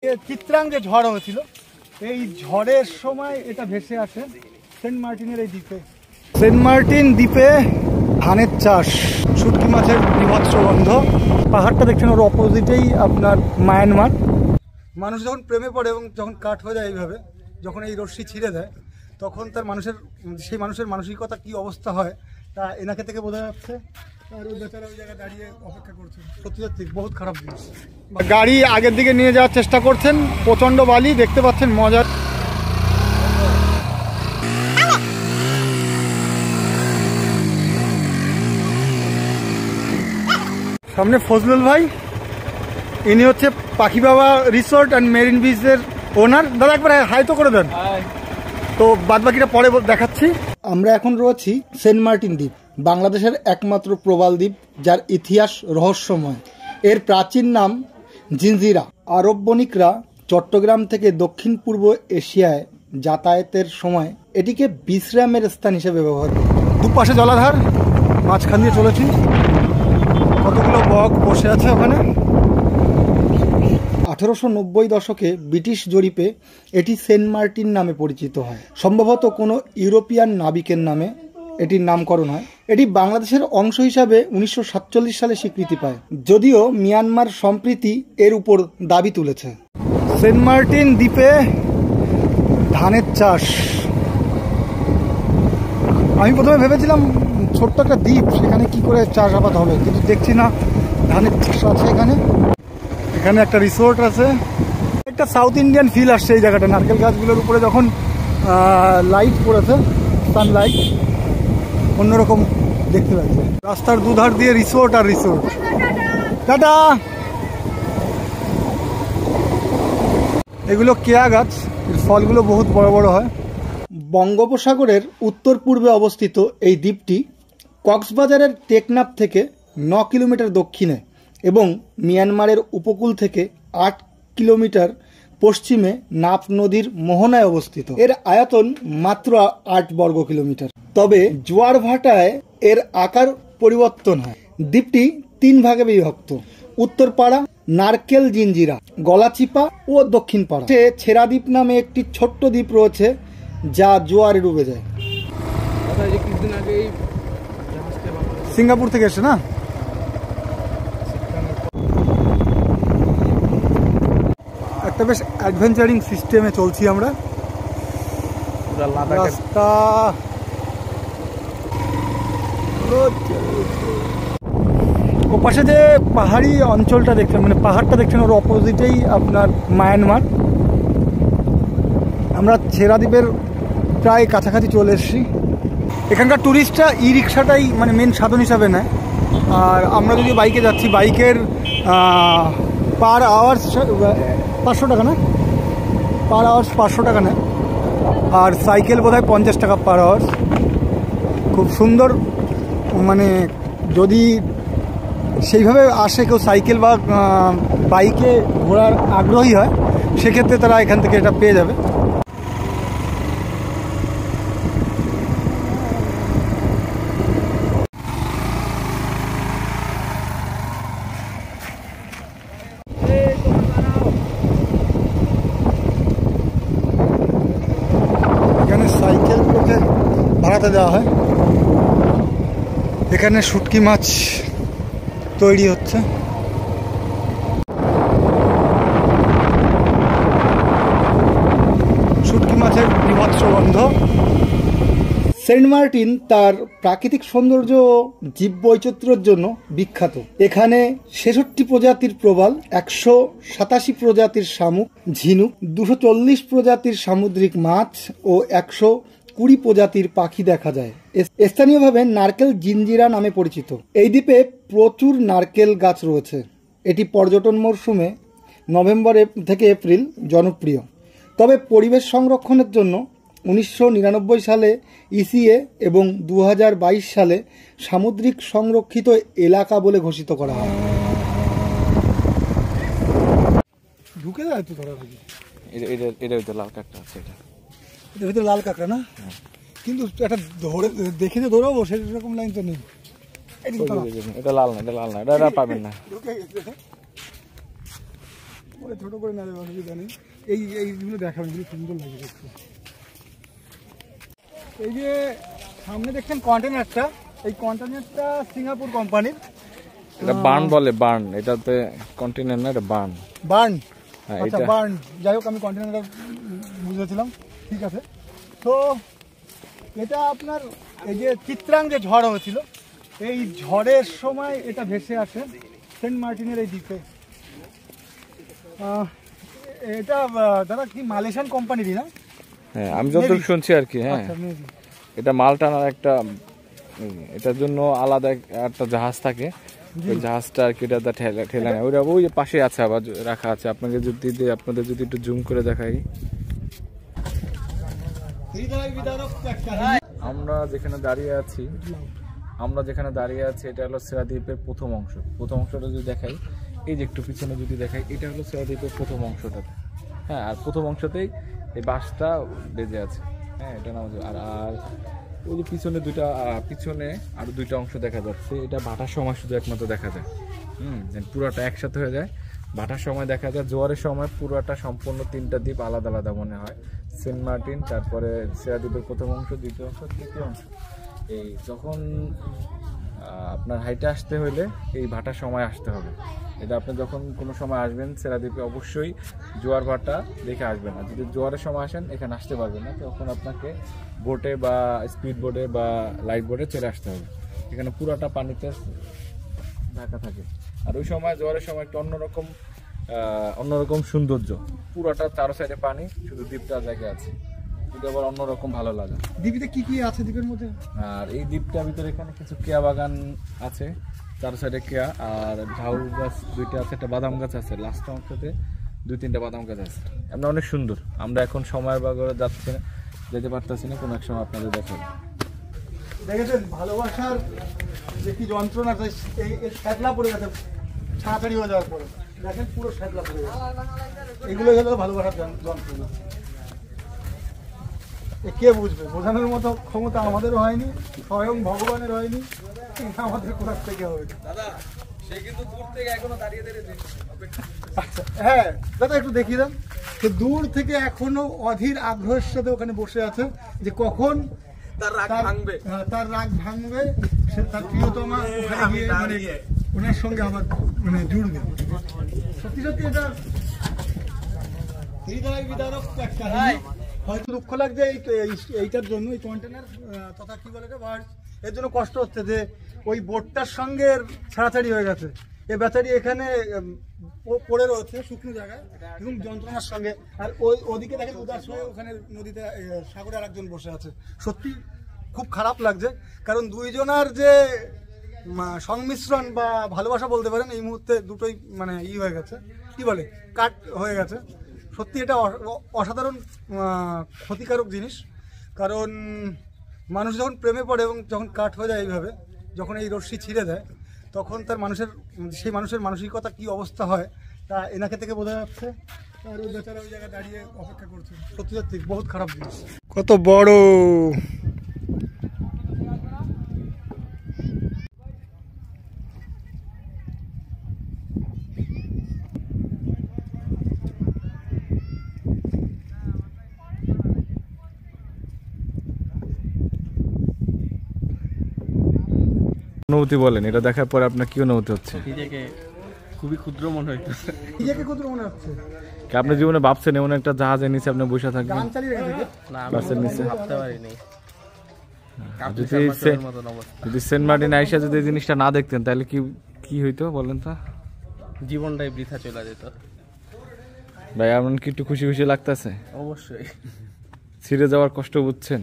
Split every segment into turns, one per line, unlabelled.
চিত্রাং যে ঝড় হয়েছিল এই ঝড়ের সময় এটা ভেসে আসে সেন্ট মার্টিনের এই দ্বীপে। সেন্ট মার্টিন দ্বীপে ধানের চাষ, শুটকি মাছের বিভৎস গন্ধ। পাহাড়টা দেখছেন ওর অপোজিটেই আপনার মায়ানমার। মানুষ যখন প্রেমে পড়ে এবং যখন কাট হয়ে যায় এইভাবে, যখন এই রশ্মি ছিঁড়ে দেয় তখন তার সেই মানুষের মানসিকতা কি অবস্থা হয় তা এনাকে থেকে বোঝা যাচ্ছে। আর ওই বেচারা ওই জায়গায় দাঁড়িয়ে অপেক্ষা করছেন। সত্যি সত্যি বহুত খারাপ জিনিস। গাড়ি আগের দিকে নিয়ে যাওয়ার চেষ্টা করছেন, প্রচণ্ড বালি দেখতে পাচ্ছেন, মজার। সামনে ফজলুল ভাই, ইনি হচ্ছে পাখি বাবা রিসোর্ট অ্যান্ড মেরিন বিচের ওনার। দাদা একবার হাই তো করে দেন। তো বাদ বাকিটা পরে দেখাচ্ছি। আমরা এখন রয়েছি সেন্ট মার্টিন দ্বীপ, বাংলাদেশের একমাত্র প্রবাল দ্বীপ যার ইতিহাস রহস্যময়। এর প্রাচীন নাম জিঞ্জিরা। আরব বণিকরা চট্টগ্রাম থেকে দক্ষিণ পূর্ব এশিয়ায় যাতায়াতের সময় এটিকে বিশ্রামের স্থান হিসেবে ব্যবহার করে। দুপাশে জলাধার, মাঝখান দিয়ে চলেছি, কতগুলো বক বসে আছে ওখানে। 1890 দশকে ব্রিটিশ জরিপে এটি সেন্ট মার্টিন নামে পরিচিত হয়। সম্ভবত কোনো ইউরোপিয়ান নাবিকের নামে এটির নামকরণ হয়। এটি বাংলাদেশের অংশ হিসাবে 1947 সালে স্বীকৃতি পায়, যদিও মিয়ানমার সম্প্রতি এর উপর দাবি তুলেছে। সেন্ট মার্টিন দ্বীপে ধানের চাষ। আমি প্রথমে ভেবেছিলাম ছোট্ট একটা দ্বীপ, সেখানে কি করে চাষাবাদ হবে, কিন্তু দেখছি না, ধানের চাষ আছে এখানে। এখানে একটা রিসোর্ট আছে, একটা সাউথ ইন্ডিয়ান ফিল আসছে এই জায়গাটা। নারকেল গাছগুলোর উপরে যখন লাইট পড়েছে, সানলাইট, অন্যরকম দেখতে লাগছে। রাস্তার দুধার দিয়ে রিসোর্ট আর রিসোর্ট। টাটা। এগুলো কেয়া গাছ, এর ফলগুলো বহুত বড় বড় হয়। বঙ্গোপসাগরের উত্তর পূর্বে অবস্থিত এই দ্বীপটি কক্সবাজারের টেকনাফ থেকে 9 কিলোমিটার দক্ষিণে এবং মিয়ানমারের উপকূল থেকে 8 কিলোমিটার পশ্চিমে নাফ নদীর মোহনায় অবস্থিত। এর আয়তন মাত্র 8 বর্গ কিলোমিটার। তবে জোয়ার ভাটায় এর আকার পরিবর্তন হয়। দ্বীপটি 3 ভাগে বিভক্ত: উত্তর পাড়া, নারকেল জিঞ্জিরা, গলাচিপা ও দক্ষিণ পাড়া। ছেড়া দ্বীপ নামে একটি ছোট্ট দ্বীপ রয়েছে যা জোয়ারে ডুবে যায়। সিঙ্গাপুর থেকে এসে না, একটা বেশ অ্যাডভেঞ্চারিং সিস্টেমে চলছি আমরা। রাস্তা ওপাশে যে পাহাড়ি অঞ্চলটা দেখছেন, মানে পাহাড়টা দেখছেন, ওর অপোজিটেই আপনার মায়ানমার। আমরা ছেড়া দ্বীপের প্রায় কাছাকাছি চলে এসেছি। এখানকার ট্যুরিস্টরা ই রিক্সাটাই মানে মেন সাধন হিসাবে নেয়। আর আমরা যদি বাইকে যাচ্ছি, বাইকের পার আওয়ার্স 500 টাকা না, পার আওয়ার্স 500 টাকা নেয়। আর সাইকেল বোধহয় 50 টাকা পার আওয়ার্স। খুব সুন্দর, মানে যদি সেইভাবে আসে কেউ সাইকেল বা বাইকে ঘোরার আগ্রহী হয়, সেক্ষেত্রে তারা এখান থেকে এটা পেয়ে যাবে। এখানে সাইকেলগুলোকে ভাড়াতে দেওয়া হয়। এখানে শুটকি মাছ তৈরি হচ্ছে। শুটকি মাছের বিভৎস গন্ধ। সেন্ট মার্টিন তার প্রাকৃতিক সৌন্দর্য ও জীববৈচিত্র্যের জন্য বিখ্যাত। এখানে 66 প্রজাতির প্রবাল, 187 প্রজাতির শামুক, ঝিনুক, 240 প্রজাতির সামুদ্রিক মাছ ও 120 প্রজাতির পাখি দেখা যায়। স্থানীয়ভাবে নারকেল জিঞ্জিরা নামে পরিচিত। এই দ্বীপে প্রচুর নারকেল গাছ রয়েছে। এটি পর্যটন মরশুমে নভেম্বর থেকে এপ্রিল জনপ্রিয়। তবে পরিবেশ সংরক্ষণের জন্য 1999 সালে ইসিএ এবং 2022 সালে সামুদ্রিক সংরক্ষিত এলাকা বলে ঘোষিত করা হয়। ঢুকে যায় তো ধরা
এটা লাল কাঁকড়া আছে,
এটার ভিতরে লাল কাঁকড়া না, কিন্তু একটা ধরে দেখে যে দৌড়াবো সেরকম লাইন তো নেই। এটা লাল না, এটা পাবেন না। ওই ছোট করে না অসুবিধা নেই। এইগুলো দেখাবেন, এগুলো সুন্দর লাগে দেখতে। এই যে সামনে দেখছেন কন্টেনারটা, এই কন্টেনারটা সিঙ্গাপুর কোম্পানির।
এটা বার্ন বলে, বার্ন। এটাতে কন্টেনার না, এটা বার্ন।
বার্ন,
হ্যাঁ
আচ্ছা
এটা
বার্ন। যাই হোক, আমি কন্টেনারটা বুঝেছিলাম, ঠিক আছে। তো এটা আপনার এই যে চিত্রাং যে ঝড় হয়েছিল, এই ঝড়ের সময় এটা ভেসে আসে সেন্ট মার্টিনের এই দ্বীপে। এটা দাদা কি মালয়েশিয়ান কোম্পানিরই না?
হ্যাঁ, আমি যতটুকু শুনছি আর কি। হ্যাঁ,
আচ্ছা, maybe।
এটা মাল টানার একটা, এটার জন্য আলাদা একটা জাহাজ থাকে, ওই জাহাজটা আর কি এটা ঠেলা নেয়। ওইটা ওই পাশে আছে আবার রাখা আছে। আপনাদের যদি একটু জুম করে দেখাই, আমরা যেখানে দাঁড়িয়ে আছি এটা হলো সেরা দ্বীপের প্রথম অংশটা যদি দেখাই, এই যে একটু পিছনে যদি দেখাই, এটা হলো সেরা দ্বীপের প্রথম অংশটাতে। হ্যাঁ, আর প্রথম অংশতেই এই বাসটা বেজে আছে। হ্যাঁ, এটা নাম। আর ওই যে পিছনে আরো দুইটা অংশ দেখা যাচ্ছে। এটা ভাটার সময় শুধু একমাত্র দেখা যায়। পুরাটা একসাথে হয়ে যায় ভাটার সময় দেখা যায়। জোয়ারের সময় পুরাটা সম্পূর্ণ তিনটা দ্বীপ আলাদা আলাদা মনে হয়। সেন্ট মার্টিন, তারপরে সেরা দ্বীপের প্রথম অংশ, দ্বিতীয় অংশ, তৃতীয় অংশ। এই যখন আপনার হাইটে আসতে হলে এই ভাটার সময় আসতে হবে। এটা আপনি যখন কোনো সময় আসবেন সেরা দ্বীপে, অবশ্যই জোয়ার ভাটা দেখে আসবেন। আর যদি জোয়ারের সময় আসেন এখানে আসতে পারবেন না, তখন আপনাকে বোটে বা স্পিড বোটে বা লাইট বোটে চলে আসতে হবে। এখানে পুরাটা পানিতে ঢাকা থাকে। আর ওই সময় জোয়ারের সময় একটা অন্যরকম সৌন্দর্য। পুরাটা চারো সাইডে পানি, শুধু দ্বীপটা জায়গায় আছে। এটা আবার অন্যরকম ভালো লাগে।
দ্বীপে কি কি আছে দ্বীপের মধ্যে?
আর এই দ্বীপটার ভিতরে এখানে কিছু কেয়া বাগান আছে, চার সাইডে কেয়া, আর ঝাউ গাছ দুইটা আছে, একটা বাদাম গাছ আছে। লাস্ট অংশতে 2-3টা বাদাম গাছ আছে। আমরা অনেক সুন্দর। আমরা এখন সময়ের বাগরে যেতে পারতেছি না, কোনো এক সময় আপনাদের দেখাবো।
দেখেছেন ভালোবাসার যে কি যন্ত্রণা, এই শ্যাতলা পড়ে গেছে ছাড়াছাড়ি হয়ে যাওয়ার পরে। দেখেন পুরো শ্যাতলা পড়ে গেছে। এগুলোই হলো ভালোবাসার যন্ত্রণা। কে বুঝবে? বোঝানোর মতো ক্ষমতা আমাদেরও হয়নি, স্বয়ং ভগবানের হয়নি, আমাদের কোথার থেকে হবে। আচ্ছা, হ্যাঁ দাদা একটু দেখিয়ে দেন। তো দূর থেকে এখনো অধীর আগ্রহের সাথে ওখানে বসে আছে যে কখন তার রাগ ভাঙবে, সে তার প্রিয়তমা মানে ওনার সঙ্গে আবার মানে জুড়বে। সত্যি সত্যি এটা হৃদয় বিদারক একটা। হয়তো দুঃখ লাগছে এইটার জন্য, এই কন্টেনার তথা কি বলে এর জন্য কষ্ট হচ্ছে যে ওই বোটটার সঙ্গে ছাড়াছাড়ি হয়ে গেছে। এ বেচারি এখানে পড়ে রয়েছে শুকনো জায়গায় এবং যন্ত্রণার সঙ্গে। আর ওদিকে দেখেন উদাস হয়ে ওখানে নদীতে সাগরে আর একজন বসে আছে। সত্যি খুব খারাপ লাগছে, কারণ দুইজনার যে সংমিশ্রণ বা ভালোবাসা বলতে পারেন, এই মুহূর্তে দুটোই মানে হয়ে গেছে, কি বলে কাট হয়ে গেছে। সত্যি এটা অসাধারণ ক্ষতিকারক জিনিস। কারণ মানুষ যখন প্রেমে পড়ে এবং যখন কাট হয়ে যায় এইভাবে, যখন এই রশ্মি ছিঁড়ে দেয়, তখন সেই মানুষের মানসিকতা কি অবস্থা হয় তা এনাকে থেকে বোঝা যাচ্ছে। আর ওই বেচারা ওই জায়গায় দাঁড়িয়ে অপেক্ষা করছে। সত্যি সত্যি বহুত খারাপ জিনিস। কত বড়
অনুভূতি বলেন, এটা দেখার পরে আপনার কি অনুভূতি হচ্ছে?
নিজেকে খুবই ক্ষুদ্র মনে হচ্ছে।
নিজেকে ক্ষুদ্র মনে হচ্ছে।
আপনি জীবনে ভাবছেন এমন একটা জাহাজের নিচে আপনি বসে থাকবেন?
গান চালিয়ে রেখেছে
না,
বাসের নিচে
ভাবতে পারিনি।
যদি সেন্ট মার্টিন আইসা যদি এই জিনিসটা না দেখতেন তাহলে কি হইতো বলেন তো?
জীবনটাই বৃথা চলে যেত।
ভাই এমন কি একটু খুশি খুশি লাগতেছে?
অবশ্যই।
ছিঁড়ে যাওয়ার কষ্ট বুঝছেন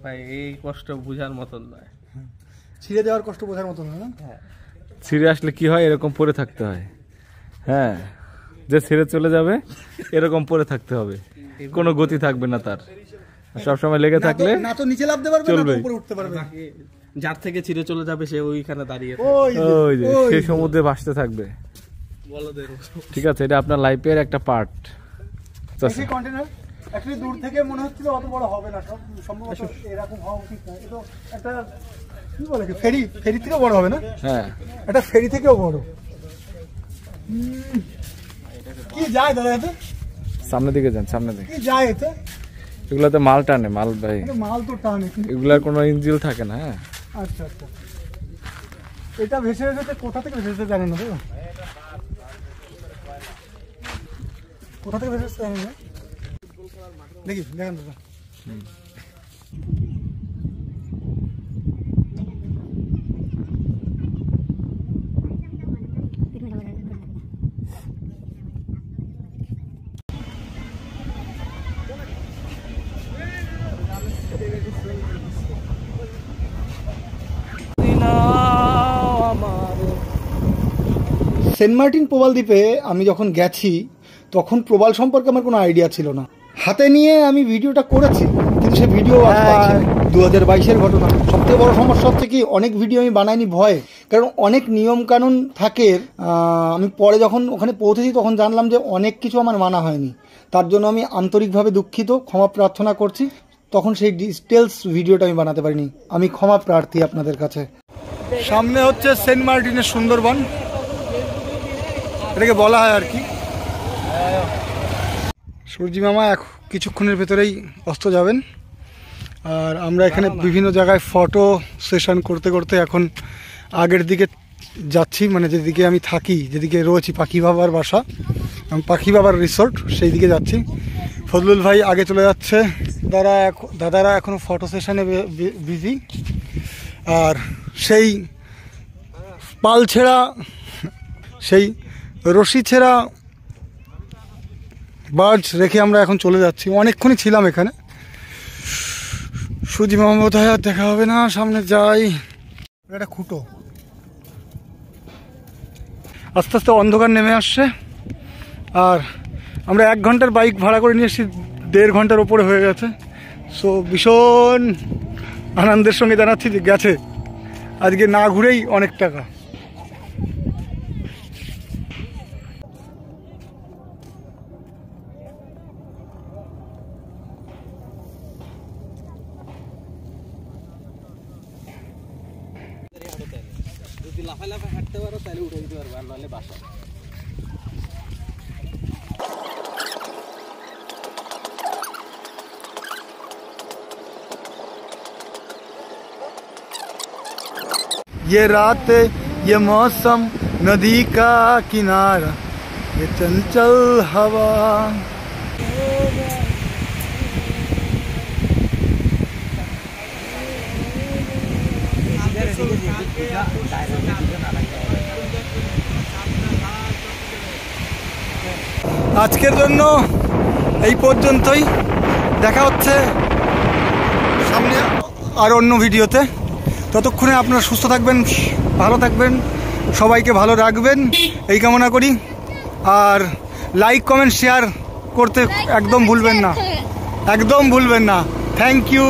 ভাই? এই কষ্ট বুঝার মতন নয়।
ছিঁড়ে যাওয়ার কষ্ট বোঝার মতন না।
হ্যাঁ,
ছিঁড়ে আসলে কি হয়, এরকম পড়ে থাকতে হয়। হ্যাঁ, যে ছিঁড়ে চলে যাবে এরকম পড়ে থাকতে হবে, কোনো গতি থাকবে না তার। সবসময় লেগে থাকলে
না তো নিচে লাফতে পারবে না, উপরে উঠতে পারবে।
যার থেকে ছিঁড়ে চলে যাবে সে ওইখানে দাঁড়িয়ে
ওই যে সে সমুদ্রে ভাসতে থাকবে। ঠিক আছে, এটা আপনার লাইফের একটা পার্ট।
এই কন্টেনার অ্যাকচুয়ালি দূর থেকে মনে হচ্ছিল অত বড় হবে না, সব সম্ভবত এরকম হওয়া উচিত না। এটা একটা কি বলে ফেরি থেকেও বড় হবে না?
হ্যাঁ,
এটা ফেরি থেকেও বড়। কি কি যায় দাদা এতে?
সামনের দিকে যান, সামনের দিকে।
কি যায় এতে?
এগুলাতে মাল টানে, মাল ভাই।
মাল তো টানে,
এগুলার কোনো ইঞ্জিল থাকে না। হ্যাঁ,
আচ্ছা আচ্ছা। এটা ভেসে ভেসে কোথা থেকে ভেসে জানেন না তো? কোথা থেকে ভেসে জানেন না? দেখি দেখেন দাদা। সেন্ট মার্টিন প্রবাল দ্বীপে আমি যখন গেছি তখন প্রবাল সম্পর্কে আমার কোনো আইডিয়া ছিল না। হাতে নিয়ে আমি ভিডিওটা করেছি, কিন্তু সে ভিডিও 2022-এর ঘটনা। সবথেকে বড় সমস্যা হচ্ছে কি, অনেক ভিডিও আমি বানাইনি ভয়ে, কারণ অনেক নিয়ম কানুন থাকে। আমি পরে যখন ওখানে পৌঁছেছি তখন জানলাম যে অনেক কিছু আমার মানা হয়নি। তার জন্য আমি আন্তরিকভাবে দুঃখিত, ক্ষমা প্রার্থনা করছি। তখন সেই ডিটেলস ভিডিওটা আমি বানাতে পারিনি, আমি ক্ষমা প্রার্থী আপনাদের কাছে। সামনে হচ্ছে সেন্ট মার্টিনের সুন্দরবন, এটাকে বলা হয় আর কি। সূর্যি মামা কিছুক্ষণের ভেতরেই অস্ত যাবেন, আর আমরা এখানে বিভিন্ন জায়গায় ফটো সেশন করতে করতে এখন আগের দিকে যাচ্ছি, মানে যেদিকে আমি থাকি, যেদিকে রয়েছি, পাখি বাবার বাসা, পাখি বাবার রিসোর্ট, সেই দিকে যাচ্ছি। ফজলুল ভাই আগে চলে যাচ্ছে, দাদারা এখনো ফটো সেশনে বিজি। আর সেই পাল ছেঁড়া, সেই রশি ছেঁড়া বার্জ রেখে আমরা এখন চলে যাচ্ছি। অনেকক্ষণই ছিলাম এখানে। সুজি মামা বোধহয় আর দেখা হবে না, সামনে যাই। এটা খুঁটো, আস্তে আস্তে অন্ধকার নেমে আসছে। আর আমরা 1 ঘন্টার বাইক ভাড়া করে নিয়ে এসেছি, 1.5 ঘন্টার ওপরে হয়ে গেছে। সো ভীষণ আনন্দের সঙ্গে জানাচ্ছি যে গেছে আজকে না ঘুরেই অনেক টাকা।
যদি লাফায় লাফায় হাঁটতে পারো তাহলে উঠে দিতে পারবে, আর নাহলে বাসা।
ये रात, ये मौसम, नदी का किनारा, ये चंचल हवा। আজকের জন্য এই পর্যন্তই, দেখা হচ্ছে সামনে আর অন্য ভিডিওতে। ততক্ষণে আপনারা সুস্থ থাকবেন, ভালো থাকবেন, সবাইকে ভালো রাখবেন এই কামনা করি। আর লাইক কমেন্ট শেয়ার করতে একদম ভুলবেন না, একদম ভুলবেন না। Thank you.